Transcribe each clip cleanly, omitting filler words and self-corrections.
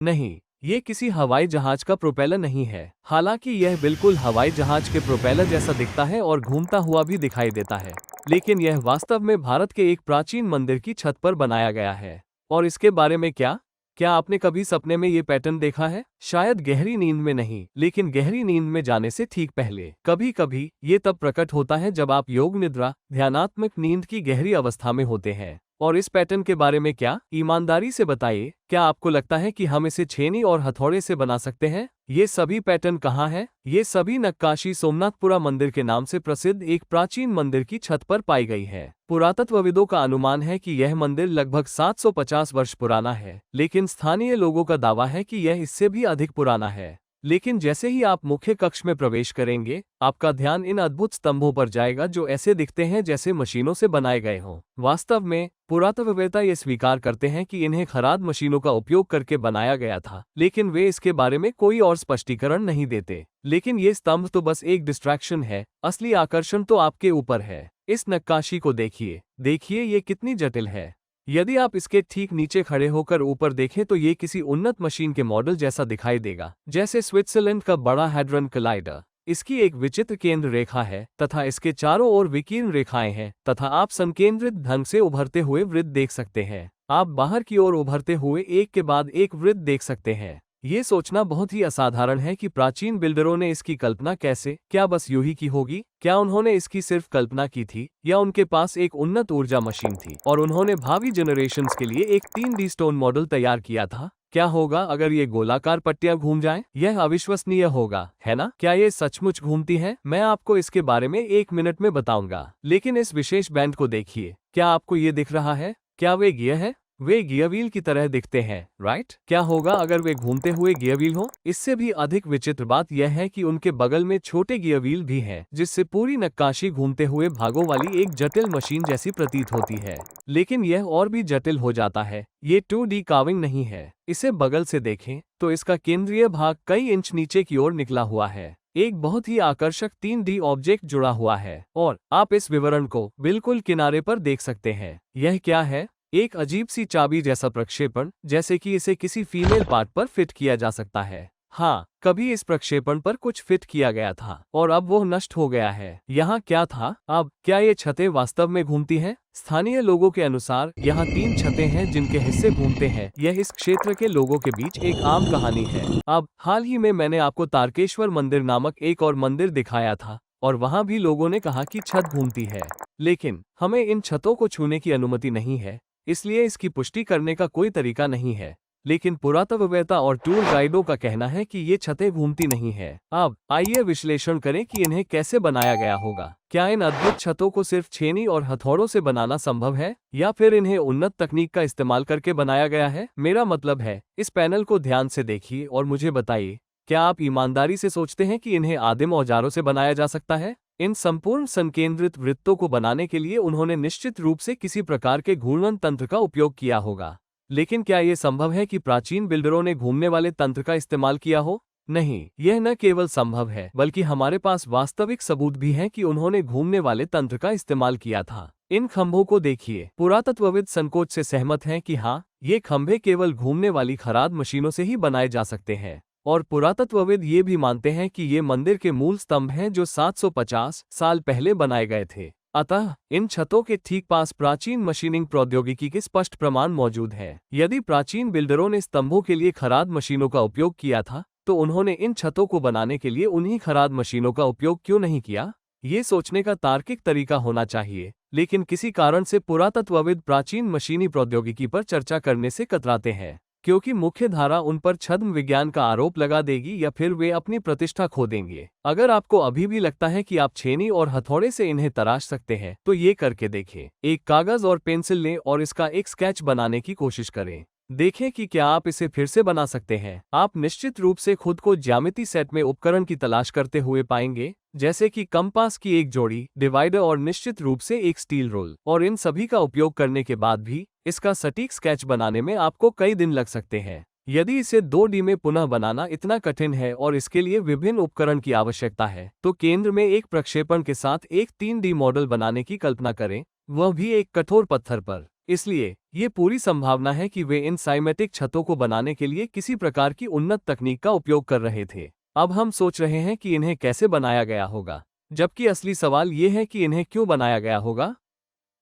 नहीं, ये किसी हवाई जहाज का प्रोपेलर नहीं है। हालांकि यह बिल्कुल हवाई जहाज के प्रोपेलर जैसा दिखता है और घूमता हुआ भी दिखाई देता है, लेकिन यह वास्तव में भारत के एक प्राचीन मंदिर की छत पर बनाया गया है। और इसके बारे में क्या? क्या आपने कभी सपने में ये पैटर्न देखा है? शायद गहरी नींद में नहीं, लेकिन गहरी नींद में जाने से ठीक पहले। कभी कभी ये तब प्रकट होता है जब आप योग निद्रा, ध्यानात्मक नींद की गहरी अवस्था में होते हैं। और इस पैटर्न के बारे में क्या? ईमानदारी से बताइए, क्या आपको लगता है कि हम इसे छेनी और हथौड़े से बना सकते हैं? ये सभी पैटर्न कहाँ हैं? ये सभी नक्काशी सोमनाथपुरा मंदिर के नाम से प्रसिद्ध एक प्राचीन मंदिर की छत पर पाई गई है। पुरातत्वविदों का अनुमान है कि यह मंदिर लगभग 750 वर्ष पुराना है, लेकिन स्थानीय लोगों का दावा है कि यह इससे भी अधिक पुराना है। लेकिन जैसे ही आप मुख्य कक्ष में प्रवेश करेंगे, आपका ध्यान इन अद्भुत स्तंभों पर जाएगा जो ऐसे दिखते हैं जैसे मशीनों से बनाए गए हों। वास्तव में पुरातत्ववेत्ता ये स्वीकार करते हैं कि इन्हें खराद मशीनों का उपयोग करके बनाया गया था, लेकिन वे इसके बारे में कोई और स्पष्टीकरण नहीं देते। लेकिन ये स्तंभ तो बस एक डिस्ट्रैक्शन है, असली आकर्षण तो आपके ऊपर है। इस नक्काशी को देखिए, देखिए ये कितनी जटिल है। यदि आप इसके ठीक नीचे खड़े होकर ऊपर देखें तो ये किसी उन्नत मशीन के मॉडल जैसा दिखाई देगा, जैसे स्विट्जरलैंड का बड़ा हैड्रन कलाइडर। इसकी एक विचित्र केंद्र रेखा है तथा इसके चारों ओर विकीर्ण रेखाएं हैं तथा आप संकेंद्रित ढंग से उभरते हुए वृत्त देख सकते हैं। आप बाहर की ओर उभरते हुए एक के बाद एक वृत्त देख सकते हैं। ये सोचना बहुत ही असाधारण है कि प्राचीन बिल्डरों ने इसकी कल्पना कैसे, क्या बस यूं ही की होगी? क्या उन्होंने इसकी सिर्फ कल्पना की थी, या उनके पास एक उन्नत ऊर्जा मशीन थी और उन्होंने भावी जनरेशन्स के लिए एक 3D स्टोन मॉडल तैयार किया था? क्या होगा अगर ये गोलाकार पट्टियां घूम जाएं? यह अविश्वसनीय होगा, है ना? क्या ये सचमुच घूमती हैं? मैं आपको इसके बारे में 1 मिनट में बताऊंगा, लेकिन इस विशेष बैंड को देखिए। क्या आपको ये दिख रहा है? क्या वे गियर है? वे गियर व्हील की तरह दिखते हैं, राइट? क्या होगा अगर वे घूमते हुए गियर व्हील हो? इससे भी अधिक विचित्र बात यह है कि उनके बगल में छोटे गियर व्हील भी हैं, जिससे पूरी नक्काशी घूमते हुए भागों वाली एक जटिल मशीन जैसी प्रतीत होती है। लेकिन यह और भी जटिल हो जाता है। ये 2D कार्विंग नहीं है। इसे बगल से देखें तो इसका केंद्रीय भाग कई इंच नीचे की ओर निकला हुआ है। एक बहुत ही आकर्षक 3D ऑब्जेक्ट जुड़ा हुआ है और आप इस विवरण को बिल्कुल किनारे पर देख सकते हैं। यह क्या है? एक अजीब सी चाबी जैसा प्रक्षेपण, जैसे कि इसे किसी फीमेल पार्ट पर फिट किया जा सकता है। हाँ, कभी इस प्रक्षेपण पर कुछ फिट किया गया था और अब वो नष्ट हो गया है। यहाँ क्या था? अब क्या ये छतें वास्तव में घूमती हैं? स्थानीय लोगों के अनुसार यहाँ 3 छतें हैं जिनके हिस्से घूमते हैं। यह इस क्षेत्र के लोगों के बीच एक आम कहानी है। अब हाल ही में मैंने आपको तारकेश्वर मंदिर नामक एक और मंदिर दिखाया था और वहाँ भी लोगों ने कहा कि छत घूमती है, लेकिन हमें इन छतों को छूने की अनुमति नहीं है, इसलिए इसकी पुष्टि करने का कोई तरीका नहीं है। लेकिन पुरातत्ववेत्ता और टूर गाइडों का कहना है कि ये छतें घूमती नहीं है। अब आइए विश्लेषण करें कि इन्हें कैसे बनाया गया होगा। क्या इन अद्भुत छतों को सिर्फ छेनी और हथौड़ों से बनाना संभव है, या फिर इन्हें उन्नत तकनीक का इस्तेमाल करके बनाया गया है? मेरा मतलब है, इस पैनल को ध्यान से देखिए और मुझे बताइए, क्या आप ईमानदारी से सोचते हैं कि इन्हें आदिम औजारों से बनाया जा सकता है? इन संपूर्ण संकेंद्रित वृत्तों को बनाने के लिए उन्होंने निश्चित रूप से किसी प्रकार के घूर्णन तंत्र का उपयोग किया होगा। लेकिन क्या यह संभव है कि प्राचीन बिल्डरों ने घूमने वाले तंत्र का इस्तेमाल किया हो? नहीं, यह न केवल संभव है, बल्कि हमारे पास वास्तविक सबूत भी हैं कि उन्होंने घूमने वाले तंत्र का इस्तेमाल किया था। इन खंभों को देखिए। पुरातत्वविद संकोच से सहमत हैं कि हाँ, ये खंभे केवल घूमने वाली खराद मशीनों से ही बनाए जा सकते हैं। और पुरातत्वविद ये भी मानते हैं कि ये मंदिर के मूल स्तंभ हैं जो 750 साल पहले बनाए गए थे। अतः इन छतों के ठीक पास प्राचीन मशीनिंग प्रौद्योगिकी के स्पष्ट प्रमाण मौजूद हैं। यदि प्राचीन बिल्डरों ने स्तंभों के लिए खराद मशीनों का उपयोग किया था, तो उन्होंने इन छतों को बनाने के लिए उन्हीं खराद मशीनों का उपयोग क्यों नहीं किया? ये सोचने का तार्किक तरीका होना चाहिए, लेकिन किसी कारण से पुरातत्वविद प्राचीन मशीनी प्रौद्योगिकी पर चर्चा करने से कतराते हैं, क्योंकि मुख्य धारा उन पर छद्म विज्ञान का आरोप लगा देगी या फिर वे अपनी प्रतिष्ठा खो देंगे। अगर आपको अभी भी लगता है कि आप छेनी और हथौड़े से इन्हें तराश सकते हैं, तो ये करके देखें। एक कागज और पेंसिल लें और इसका एक स्केच बनाने की कोशिश करें। देखें कि क्या आप इसे फिर से बना सकते हैं। आप निश्चित रूप से खुद को ज्यामिति सेट में उपकरण की तलाश करते हुए पाएंगे, जैसे कि कंपास की एक जोड़ी, डिवाइडर और निश्चित रूप से एक स्टील रोल। और इन सभी का उपयोग करने के बाद भी इसका सटीक स्केच बनाने में आपको कई दिन लग सकते हैं। यदि इसे 2D में पुनः बनाना इतना कठिन है और इसके लिए विभिन्न उपकरण की आवश्यकता है, तो केंद्र में एक प्रक्षेपण के साथ एक 3D मॉडल बनाने की कल्पना करें, वह भी एक कठोर पत्थर पर। इसलिए ये पूरी संभावना है कि वे इन साइमेटिक छतों को बनाने के लिए किसी प्रकार की उन्नत तकनीक का उपयोग कर रहे थे। अब हम सोच रहे हैं कि इन्हें कैसे बनाया गया होगा, जबकि असली सवाल ये है कि इन्हें क्यों बनाया गया होगा।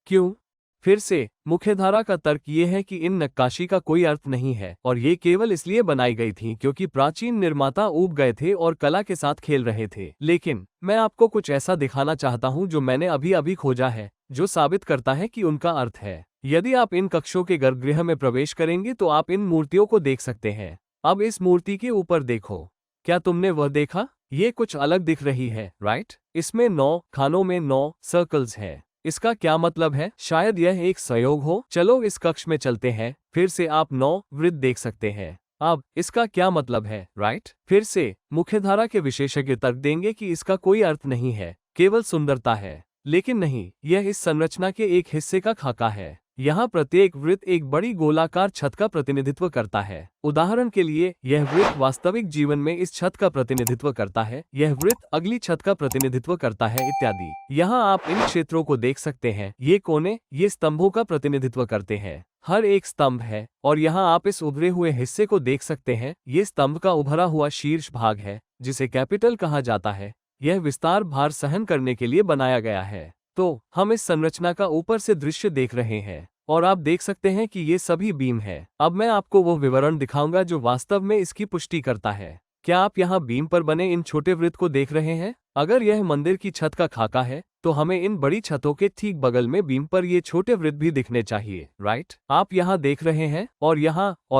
क्यों? फिर से मुख्यधारा का तर्क ये है कि इन नक्काशी का कोई अर्थ नहीं है और ये केवल इसलिए बनाई गई थी क्योंकि प्राचीन निर्माता ऊब गए थे और कला के साथ खेल रहे थे। लेकिन मैं आपको कुछ ऐसा दिखाना चाहता हूं जो मैंने अभी अभी खोजा है, जो साबित करता है कि उनका अर्थ है। यदि आप इन कक्षों के गर्भगृह में प्रवेश करेंगे तो आप इन मूर्तियों को देख सकते हैं। अब इस मूर्ति के ऊपर देखो, क्या तुमने वह देखा? ये कुछ अलग दिख रही है, राइट? इसमें 9 खानों में 9 सर्कल्स है। इसका क्या मतलब है? शायद यह एक संयोग हो। चलो इस कक्ष में चलते हैं। फिर से आप 9 वृत्त देख सकते हैं। अब इसका क्या मतलब है, राइट? फिर से मुख्यधारा के विशेषज्ञ तर्क देंगे कि इसका कोई अर्थ नहीं है, केवल सुंदरता है। लेकिन नहीं, यह इस संरचना के एक हिस्से का खाका है। यहाँ प्रत्येक वृत्त एक बड़ी गोलाकार छत का प्रतिनिधित्व करता है। उदाहरण के लिए, यह वृत्त वास्तविक जीवन में इस छत का प्रतिनिधित्व करता है, यह वृत्त अगली छत का प्रतिनिधित्व करता है, इत्यादि। यहाँ आप इन क्षेत्रों को देख सकते हैं। ये कोने, ये स्तंभों का प्रतिनिधित्व करते हैं। हर एक स्तंभ है, और यहाँ आप इस उभरे हुए हिस्से को देख सकते हैं। ये स्तंभ का उभरा हुआ शीर्ष भाग है, जिसे कैपिटल कहा जाता है। यह विस्तार भार सहन करने के लिए बनाया गया है। तो हम इस संरचना का ऊपर से दृश्य देख रहे हैं और आप देख सकते हैं कि ये सभी बीम है। अब मैं आपको वो विवरण दिखाऊंगा जो वास्तव में इसकी पुष्टि करता है। क्या आप यहाँ बीम पर बने इन छोटे वृत्त को देख रहे हैं? अगर यह मंदिर की छत का खाका है, तो हमें इन बड़ी छतों के ठीक बगल में बीम पर ये छोटे वृत्त भी दिखने चाहिए, राइट? आप यहाँ देख रहे हैं, और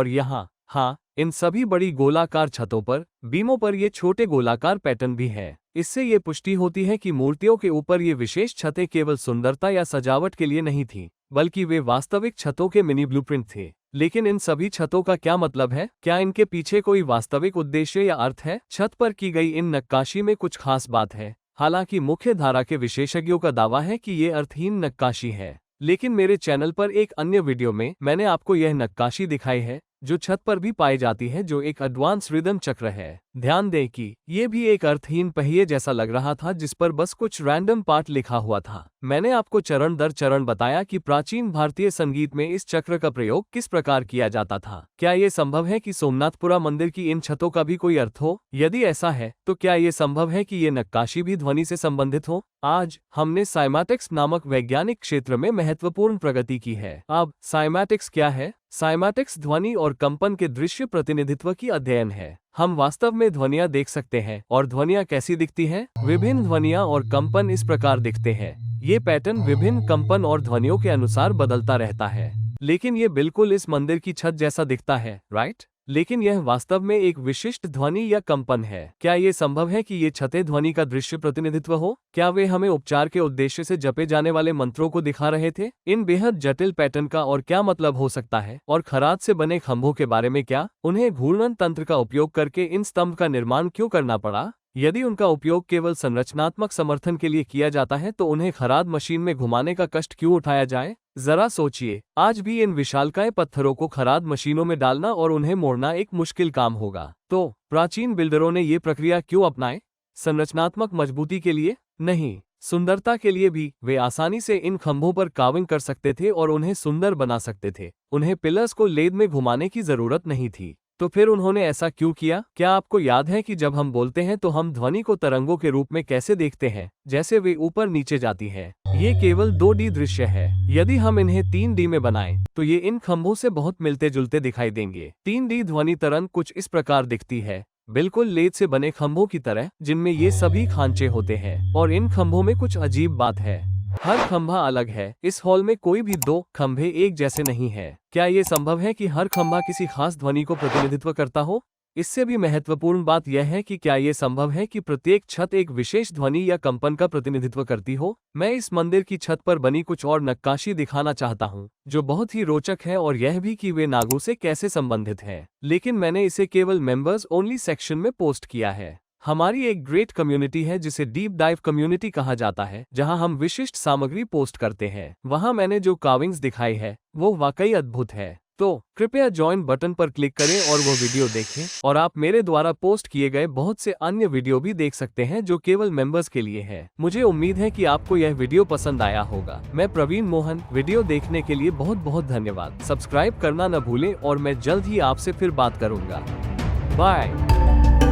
यहाँ। हाँ, इन सभी बड़ी गोलाकार छतों पर, बीमों पर ये छोटे गोलाकार पैटर्न भी हैं। इससे ये पुष्टि होती है कि मूर्तियों के ऊपर ये विशेष छतें केवल सुंदरता या सजावट के लिए नहीं थीं, बल्कि वे वास्तविक छतों के मिनी ब्लूप्रिंट थे। लेकिन इन सभी छतों का क्या मतलब है? क्या इनके पीछे कोई वास्तविक उद्देश्य या अर्थ है? छत पर की गई इन नक्काशी में कुछ खास बात है। हालांकि मुख्य धारा के विशेषज्ञों का दावा है कि ये अर्थहीन नक्काशी है। लेकिन मेरे चैनल पर एक अन्य वीडियो में मैंने आपको यह नक्काशी दिखाई है, जो छत पर भी पाई जाती है, जो एक एडवांस रिदम चक्र है। ध्यान दें कि ये भी एक अर्थहीन पहिए जैसा लग रहा था, जिस पर बस कुछ रैंडम पार्ट लिखा हुआ था। मैंने आपको चरण दर चरण बताया कि प्राचीन भारतीय संगीत में इस चक्र का प्रयोग किस प्रकार किया जाता था। क्या ये संभव है कि सोमनाथपुरा मंदिर की इन छतों का भी कोई अर्थ हो? यदि ऐसा है, तो क्या ये संभव है कि ये नक्काशी भी ध्वनि से संबंधित हो? आज हमने साइमैटिक्स नामक वैज्ञानिक क्षेत्र में महत्वपूर्ण प्रगति की है। अब साइमैटिक्स क्या है? साइमैटिक्स ध्वनि और कंपन के दृश्य प्रतिनिधित्व की अध्ययन है। हम वास्तव में ध्वनियाँ देख सकते हैं, और ध्वनियाँ कैसी दिखती हैं? विभिन्न ध्वनियाँ और कंपन इस प्रकार दिखते हैं। ये पैटर्न विभिन्न कंपन और ध्वनियों के अनुसार बदलता रहता है। लेकिन ये बिल्कुल इस मंदिर की छत जैसा दिखता है, राइट? लेकिन यह वास्तव में एक विशिष्ट ध्वनि या कंपन है। क्या ये संभव है कि ये छतें ध्वनि का दृश्य प्रतिनिधित्व हो? क्या वे हमें उपचार के उद्देश्य से जपे जाने वाले मंत्रों को दिखा रहे थे? इन बेहद जटिल पैटर्न का और क्या मतलब हो सकता है? और खराद से बने खंभों के बारे में क्या? उन्हें घूर्णन तंत्र का उपयोग करके इन स्तंभ का निर्माण क्यों करना पड़ा? यदि उनका उपयोग केवल संरचनात्मक समर्थन के लिए किया जाता है, तो उन्हें खराद मशीन में घुमाने का कष्ट क्यों उठाया जाए? जरा सोचिए, आज भी इन विशालकाय पत्थरों को खराद मशीनों में डालना और उन्हें मोड़ना एक मुश्किल काम होगा। तो प्राचीन बिल्डरों ने ये प्रक्रिया क्यों अपनाई? संरचनात्मक मजबूती के लिए? नहीं, सुंदरता के लिए भी। वे आसानी से इन खंभों पर काविंग कर सकते थे और उन्हें सुंदर बना सकते थे। उन्हें पिलर्स को लेद में घुमाने की जरूरत नहीं थी। तो फिर उन्होंने ऐसा क्यों किया? क्या आपको याद है कि जब हम बोलते हैं तो हम ध्वनि को तरंगों के रूप में कैसे देखते हैं, जैसे वे ऊपर नीचे जाती है? ये केवल 2D दृश्य है। यदि हम इन्हें 3D में बनाएं, तो ये इन खंभों से बहुत मिलते जुलते दिखाई देंगे। 3D ध्वनि तरंग कुछ इस प्रकार दिखती है, बिल्कुल लेद से बने खंभों की तरह, जिनमें ये सभी खांचे होते हैं। और इन खंभों में कुछ अजीब बात है, हर खंभा अलग है। इस हॉल में कोई भी 2 खंभे एक जैसे नहीं है। क्या ये संभव है कि हर खंभा किसी खास ध्वनि को प्रतिनिधित्व करता हो? इससे भी महत्वपूर्ण बात यह है कि क्या ये संभव है कि प्रत्येक छत एक विशेष ध्वनि या कंपन का प्रतिनिधित्व करती हो? मैं इस मंदिर की छत पर बनी कुछ और नक्काशी दिखाना चाहता हूँ, जो बहुत ही रोचक है, और यह भी कि वे नागों से कैसे संबंधित हैं। लेकिन मैंने इसे केवल मेंबर्स ओनली सेक्शन में पोस्ट किया है। हमारी एक ग्रेट कम्युनिटी है जिसे डीप डाइव कम्युनिटी कहा जाता है, जहां हम विशिष्ट सामग्री पोस्ट करते हैं। वहां मैंने जो कार्विंग्स दिखाई है, वो वाकई अद्भुत है। तो कृपया ज्वाइन बटन पर क्लिक करें और वो वीडियो देखें, और आप मेरे द्वारा पोस्ट किए गए बहुत से अन्य वीडियो भी देख सकते हैं जो केवल मेंबर्स के लिए है। मुझे उम्मीद है कि आपको यह वीडियो पसंद आया होगा। मैं प्रवीण मोहन, वीडियो देखने के लिए बहुत बहुत धन्यवाद। सब्सक्राइब करना न भूलें और मैं जल्द ही आपसे फिर बात करूंगा। बाय।